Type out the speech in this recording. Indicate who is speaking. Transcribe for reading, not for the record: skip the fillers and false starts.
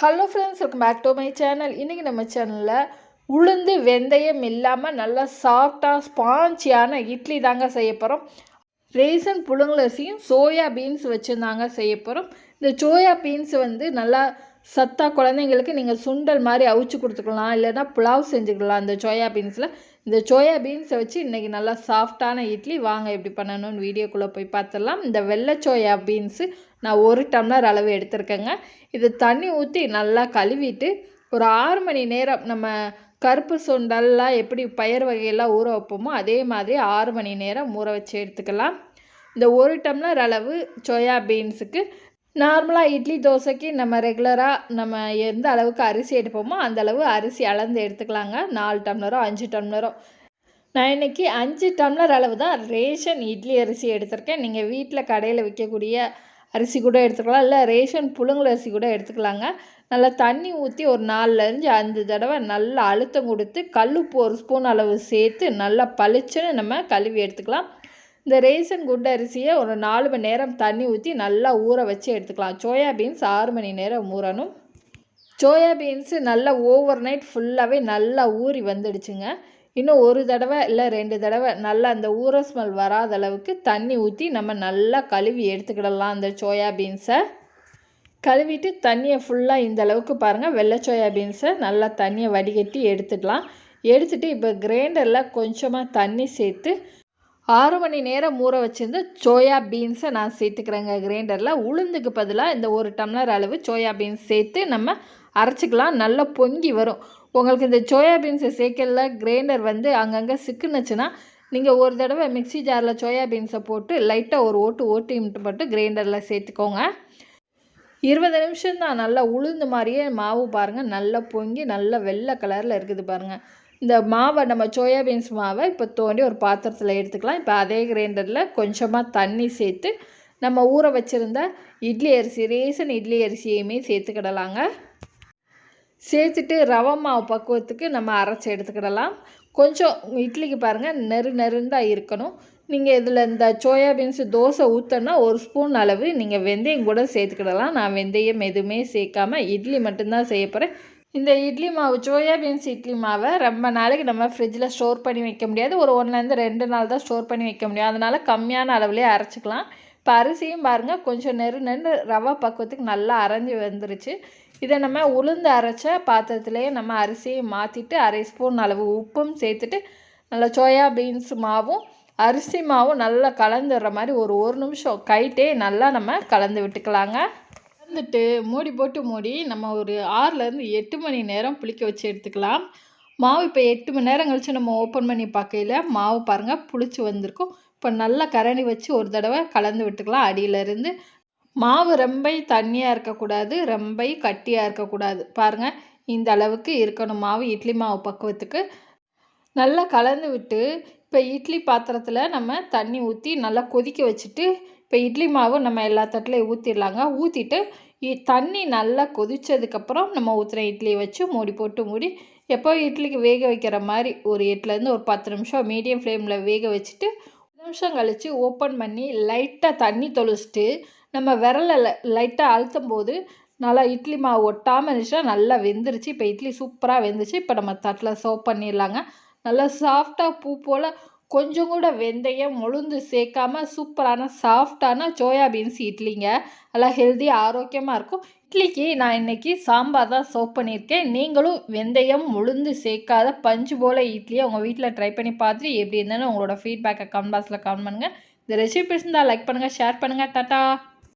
Speaker 1: Hello friends, welcome back to my channel. இன்றைக்கி நம்ம சேனலில் உளுந்து வெந்தயம் இல்லாமல் நல்லா சாஃப்டாக ஸ்பாஞ்சியான இட்லி தாங்க செய்ய போகிறோம். ரேசன் புழுங்கலரிசியும் சோயா பீன்ஸ் வச்சுருந்தாங்க செய்ய போகிறோம். இந்த சோயா பீன்ஸ் நல்லா சத்தாக குழந்தைங்களுக்கு நீங்கள் சுண்டல் மாதிரி அவிச்சு கொடுத்துக்கலாம், இல்லைன்னா புலாவ் செஞ்சுக்கலாம். இந்த சோயா பீன்ஸை வச்சு இன்றைக்கி நல்லா சாஃப்டான இட்லி வாங்க எப்படி பண்ணணும்னு வீடியோக்குள்ளே போய் பார்த்துடலாம். இந்த வெள்ளை சோயா பீன்ஸு நான் 1 டம்ளர் அளவு எடுத்துருக்கேங்க. இது தண்ணி ஊற்றி நல்லா கழுவிட்டு ஒரு 6 மணி நேரம் நம்ம கருப்பு சுண்டல்லாம் எப்படி பயிர் வகையெல்லாம் ஊற வைப்போமோ அதே மாதிரி 6 மணி நேரம் ஊற வச்சு எடுத்துக்கலாம். இந்த 1 டம்ளர் அளவு சோயா பீன்ஸுக்கு நார்மலாக இட்லி தோசைக்கு நம்ம ரெகுலராக நம்ம எந்த அளவுக்கு அரிசி எடுப்போமோ அந்த அளவு அரிசி அளந்து எடுத்துக்கலாங்க. 4 டம்ளரோ 5 டம்ளரோ. நான் இன்றைக்கி 5 டம்ளர் அளவு தான் ரேஷன் இட்லி அரிசி எடுத்திருக்கேன். நீங்கள் வீட்டில் கடையில் விற்கக்கூடிய அரிசி கூட எடுத்துக்கலாம், இல்லை ரேஷன் புழுங்கல் அரிசி கூட எடுத்துக்கலாங்க. நல்லா தண்ணி ஊற்றி ஒரு 4லேருந்து 5 தடவை நல்லா அழுத்தம் கொடுத்து கல்லுப்பு 1 ஸ்பூன் அளவு சேர்த்து நல்லா பளிச்சுன்னு நம்ம கழுவி எடுத்துக்கலாம். இந்த ரேஷன் குண்டு அரிசியை ஒரு 4 மணி நேரம் தண்ணி ஊற்றி நல்லா ஊற வச்சு எடுத்துக்கலாம். சோயா பீன்ஸ் 6 மணி நேரம் ஊறணும். சோயா பீன்ஸு நல்லா ஓவர் நைட் ஃபுல்லாகவே நல்லா ஊறி வந்துடுச்சுங்க. இன்னும் 1 தடவை இல்லை 2 தடவை நல்லா அந்த ஊற ஸ்மெல் வராத அளவுக்கு தண்ணி ஊற்றி நம்ம நல்லா கழுவி எடுத்துக்கிடலாம். அந்த சோயா பீன்ஸை கழுவிட்டு தண்ணியை ஃபுல்லாக இந்த அளவுக்கு பாருங்கள், வெள்ளை சோயா பீன்ஸை நல்லா தண்ணியை வடிகட்டி எடுத்துக்கலாம். எடுத்துகிட்டு இப்போ கிரைண்டரில் கொஞ்சமாக தண்ணி சேர்த்து 6 மணி நேரம் ஊற வச்சுருந்து சோயா பீன்ஸை நான் சேர்த்துக்கிறேங்க கிரைண்டரில். உளுந்துக்கு பதிலாக இந்த 1 டம்ளர் அளவு சோயா பீன்ஸ் சேர்த்து நம்ம அரைச்சிக்கலாம். நல்லா பொங்கி வரும். உங்களுக்கு இந்த சோயா பீன்ஸை சேர்க்கல கிரைண்டர் அங்கங்கே சிக்குனுச்சுன்னா நீங்கள் ஒரு தடவை மிக்சி ஜாரில் சோயா பீன்ஸை போட்டு லைட்டாக ஒரு ஓட்டி மட்டும் கிரைண்டரில் சேர்த்துக்கோங்க. 20 நிமிஷம் தான். நல்லா உளுந்து மாதிரியே மாவு பாருங்கள், நல்லா பொங்கி நல்லா வெள்ளை கலரில் இருக்குது பாருங்கள். இந்த மாவை நம்ம சோயா பீன்ஸ் மாவை இப்போ தோண்டி ஒரு பாத்திரத்தில் எடுத்துக்கலாம். இப்போ அதே கிரைண்டரில் கொஞ்சமாக தண்ணி சேர்த்து நம்ம ஊற வச்சுருந்த இட்லி அரிசி ரேஷன் இட்லி அரிசியுமே சேர்த்துக்கிடலாங்க. சேர்த்துட்டு ரவை மாவு பக்குவத்துக்கு நம்ம அரைச்சி எடுத்துக்கிடலாம். கொஞ்சம் இட்லிக்கு பாருங்கள் நெருன்னு தான் இருக்கணும். நீங்கள் இதில் இந்த சோயா பீன்ஸ் தோசை ஊற்றினா 1 ஸ்பூன் அளவு நீங்கள் வெந்தயம் கூட சேர்த்துக்கிடலாம். நான் வெந்தயம் எதுவுமே சேர்க்காமல் இட்லி மட்டும்தான் செய்ய போகிறேன். இந்த இட்லி மாவு சோயா பீன்ஸ் இட்லி மாவை ரொம்ப நாளைக்கு நம்ம ஃப்ரிட்ஜில் ஸ்டோர் பண்ணி வைக்க முடியாது. ஒரு 1லேருந்து 2 நாள் தான் ஸ்டோர் பண்ணி வைக்க முடியும். அதனால் கம்மியான அளவுலேயே அரைச்சிக்கலாம். இப்போ அரிசியும் பாருங்கள் கொஞ்சம் நெரு ரவை பக்குவத்துக்கு நல்லா அரைஞ்சி வந்துருச்சு. இதை நம்ம உளுந்து அரைச்ச பாத்திரத்துலேயே நம்ம அரிசியை மாற்றிட்டு 1/2 ஸ்பூன் அளவு உப்பும் சேர்த்துட்டு நல்லா சோயா பீன்ஸ் மாவும் அரிசி மாவும் நல்லா கலந்துடுற மாதிரி ஒரு நிமிஷம் கைட்டே நல்லா நம்ம கலந்து விட்டுக்கலாங்க. மூடி நம்ம ஒரு 6லேருந்து 8 மணி நேரம் புளிக்க வச்சு எடுத்துக்கலாம். மாவு இப்போ 8 மணி நேரம் கழித்து நம்ம ஓப்பன் பண்ணி பார்க்கையில் மாவு பாருங்கள் புளிச்சு வந்திருக்கும். இப்போ நல்லா கரண்டி வச்சு ஒரு தடவை கலந்து விட்டுக்கலாம். அடியிலேருந்து மாவு ரொம்ப தண்ணியாக இருக்கக்கூடாது, ரொம்ப கட்டியாக இருக்கக்கூடாது. பாருங்கள் இந்த அளவுக்கு இருக்கணும் மாவு இட்லி மாவு பக்குவத்துக்கு. நல்லா கலந்து விட்டு இப்போ இட்லி பாத்திரத்தில் நம்ம தண்ணி ஊற்றி நல்லா கொதிக்க வச்சுட்டு இப்போ இட்லி மாவு நம்ம எல்லா தட்டிலையும் ஊற்றிடலாங்க. ஊற்றிட்டு தண்ணி நல்லா கொதித்ததுக்கப்புறம் நம்ம ஊற்றுற இட்லியை வச்சு மூடி எப்போ இட்லிக்கு வேக வைக்கிற மாதிரி ஒரு 8லேருந்து ஒரு 10 நிமிஷம் மீடியம் ஃப்ளேமில் வேக வச்சுட்டு 10 நிமிஷம் கழித்து ஓப்பன் பண்ணி லைட்டாக தண்ணி தொளிச்சிட்டு நம்ம விரலில் லைட்டாக அழுத்தும் போது நல்லா இட்லி மாவு ஒட்டாமல் இருந்துச்சுன்னா நல்லா வெந்துருச்சு. இப்போ இட்லி சூப்பராக வெந்துச்சு. இப்போ நம்ம தட்டில் சர்வ் பண்ணிடலாங்க. நல்லா சாஃப்டாக பூ போல் கொஞ்சம் கூட வெந்தயம் உளுந்து சேர்க்காம சூப்பரான சாஃப்டான சோயா பீன்ஸ் இட்லிங்க. நல்லா ஹெல்த்தியாக ஆரோக்கியமாக இருக்கும். இட்லிக்கு நான் இன்றைக்கி சாம்பார் தான் சர்வ் பண்ணியிருக்கேன். நீங்களும் வெந்தயம் உளுந்து சேர்க்காத பஞ்சு போல் இட்லியை உங்கள் வீட்டில் ட்ரை பண்ணி பார்த்துட்டு எப்படி இருந்தாலும் உங்களோட ஃபீட்பேக்கை கமெண்ட் பாக்ஸில் கமெண்ட் பண்ணுங்கள். இந்த ரெசிபி இருந்தால் லைக் பண்ணுங்கள், ஷேர் பண்ணுங்கள். டாட்டா.